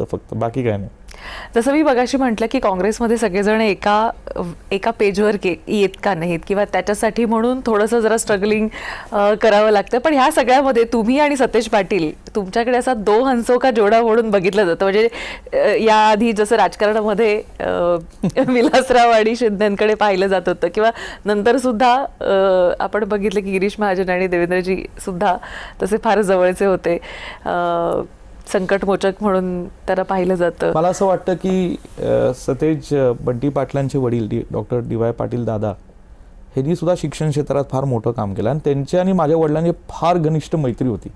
फक्त, बाकी काय नाही. जसं मी मगाशी म्हटलं की काँग्रेसमध्ये सगळेजण एका पेजवर येत का नाहीत किंवा त्याच्यासाठी म्हणून थोडंसं जरा स्ट्रगलिंग करावं लागतं, पण ह्या सगळ्यामध्ये तुम्ही आणि सतेज पाटील तुमच्याकडे असा दो हंसों का जोडा म्हणून बघितलं जातं. म्हणजे याआधी जसं राजकारणामध्ये विलासराव आणि शिंदेकडे पाहिलं जात होतं किंवा नंतर सुद्धा आपण बघितलं की गिरीश महाजन आणि देवेंद्रजी सुद्धा तसे फार जवळचे होते, संकटमोचक म्हणून त्याला पाहिलं जातं. मला असं वाटतं की सतेज बंटी पाटलांचे वडील डॉक्टर डी.वाय. पाटील दादा ह्यांनी सुद्धा शिक्षण क्षेत्रात फार मोठं काम केलं आणि त्यांच्या आणि माझ्या वडिलांची फार घनिष्ठ मैत्री होती.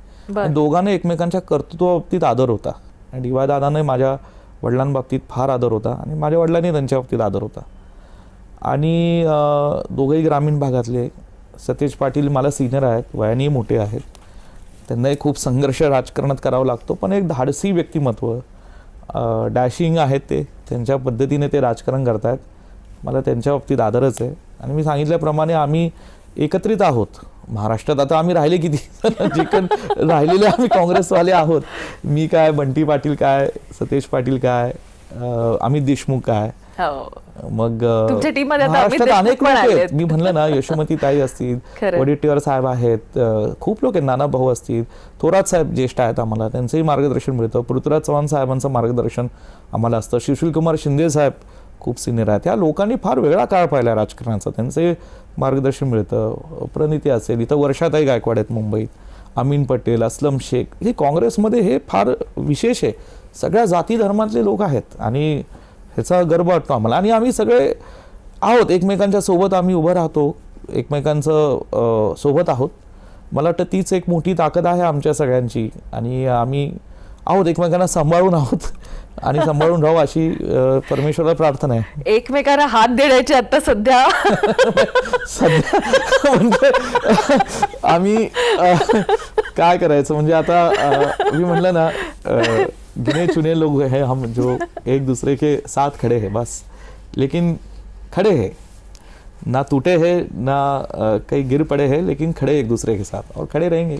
दोघांना एकमेकांच्या कर्तृत्वाबाबतीत आदर होता. डी.वाय. दादाने माझ्या वडिलांबाबतीत फार आदर होता आणि माझ्या वडिलांनी त्यांच्या बाबतीत आदर होता. आणि दोघंही ग्रामीण भागातले. सतेज पाटील मला सिनियर आहेत, वयानेही मोठे आहेत, त्यांनाही खूप संघर्ष राजकारणात करावा लागतो, पण एक धाडसी व्यक्तिमत्व, डॅशिंग आहेत ते, त्यांच्या पद्धतीने ते राजकारण करतायत. मला त्यांच्या बाबतीत आदरच आहे. आणि मी सांगितल्याप्रमाणे आम्ही एकत्रित आहोत महाराष्ट्रात. आता आम्ही राहिले किती जिकडे राहिलेले आम्ही काँग्रेसवाले आहोत. मी काय, बंटी पाटील काय, सतेज पाटील काय, अमित देशमुख काय, मग महाराष्ट्रात अनेक लोक आहेत. मी म्हणलं ना, यशोमती ताई असतील, वडेट्टीवार साहेब आहेत, खूप लोक आहेत, नाना भाऊ असतील, थोरात साहेब ज्येष्ठ आहेत, आम्हाला त्यांचंही मार्गदर्शन मिळतं. पृथ्वीराज चव्हाण साहेबांचं मार्गदर्शन आम्हाला असतं. सुशीलकुमार शिंदे साहेब खूप सिनियर आहेत. या लोकांनी फार वेगळा काळ पाहिला राजकारणाचा, त्यांचे मार्गदर्शन मिळतं. प्रणिती असेल, इथं वर्षाताई गायकवाड आहेत मुंबईत, अमीन पटेल, असलम शेख, हे काँग्रेसमध्ये हे फार विशेष आहे. सगळ्या जाती धर्मातले लोक आहेत आणि ह्याचा गर्व वाटतो आम्हाला. आणि आम्ही सगळे आहोत एकमेकांच्या सोबत, आम्ही उभं राहतो, एकमेकांचं सोबत आहोत. मला वाटतं तीच एक मोठी ताकद आहे आमच्या सगळ्यांची. आणि आम्ही आहोत एकमेकांना सांभाळून आहोत आणि सांभाळून राहू अशी परमेश्वराला प्रार्थना आहे. एकमेकांना हात देण्याची आता सध्या म्हणजे आम्ही काय करायचं, म्हणजे आता मी म्हणलं ना, गिने चुने लोग हैं हम जो एक दूसरे के साथ खड़े हैं बस, लेकिन खड़े हैं, ना टूटे हैं ना कहीं गिर पड़े हैं, लेकिन खड़े एक दूसरे के साथ और खड़े रहेंगे.